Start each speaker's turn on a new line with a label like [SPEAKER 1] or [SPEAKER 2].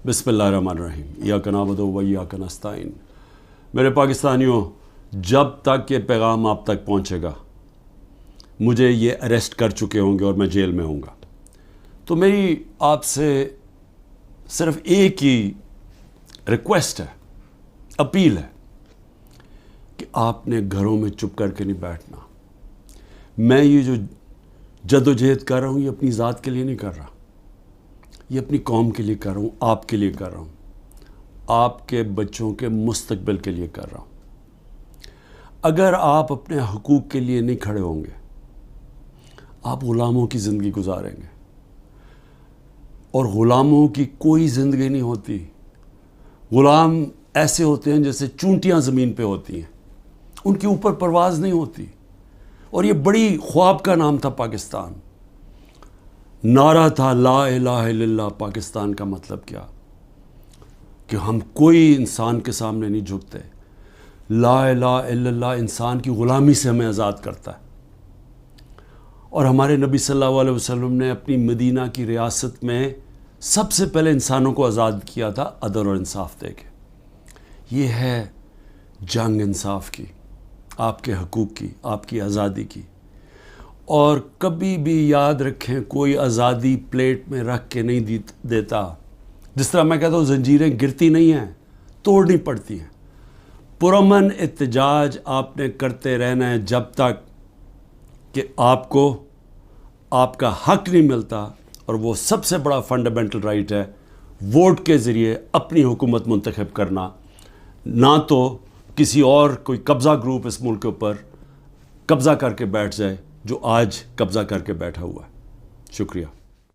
[SPEAKER 1] बिस्मिल्लाहिर्रहमानिर्रहीम, इय्याक नअबुदु व इय्याक नस्तईन। मेरे पाकिस्तानियों, जब तक ये पैगाम आप तक पहुँचेगा, मुझे ये अरेस्ट कर चुके होंगे और मैं जेल में होऊंगा, तो मेरी आपसे सिर्फ एक ही रिक्वेस्ट है, अपील है कि आपने घरों में चुप करके नहीं बैठना। मैं ये जो जदोजहद कर रहा हूँ, ये अपनी ज़ात के लिए नहीं कर रहा, ये अपनी कौम के लिए कर रहा हूँ, आपके लिए कर रहा हूँ, आपके बच्चों के मुस्तकबिल के लिए कर रहा हूँ। अगर आप अपने हुकूक के लिए नहीं खड़े होंगे, आप ग़ुलामों की ज़िंदगी गुजारेंगे, और ग़ुलामों की कोई ज़िंदगी नहीं होती। ग़ुलाम ऐसे होते हैं जैसे चूंटियाँ ज़मीन पे होती हैं, उनके ऊपर परवाज़ नहीं होती। और ये बड़ी ख्वाब का नाम था पाकिस्तान, नारा था ला इलाहा इल्लल्लाह। पाकिस्तान का मतलब क्या कि हम कोई इंसान के सामने नहीं झुकते। ला इलाहा इल्लल्लाह इंसान की ग़ुलामी से हमें आज़ाद करता है। और हमारे नबी सल्लल्लाहु अलैहि वसल्लम ने अपनी मदीना की रियासत में सबसे पहले इंसानों को आज़ाद किया था अदल और इंसाफ दे के। ये है जंग इंसाफ की, आपके हकूक़ की, आपकी आज़ादी की। और कभी भी याद रखें, कोई आज़ादी प्लेट में रख के नहीं देता। जिस तरह मैं कहता हूँ, ज़ंजीरें गिरती नहीं हैं, तोड़नी पड़ती हैं। पुरअमन एहतजाज आपने करते रहना है जब तक कि आपको आपका हक नहीं मिलता। और वो सबसे बड़ा फंडामेंटल राइट है, वोट के ज़रिए अपनी हुकूमत मुंतखब करना, ना तो किसी और कोई कब्ज़ा ग्रुप इस मुल्क के ऊपर कब्ज़ा करके बैठ जाए जो आज कब्ज़ा करके बैठा हुआ है। शुक्रिया।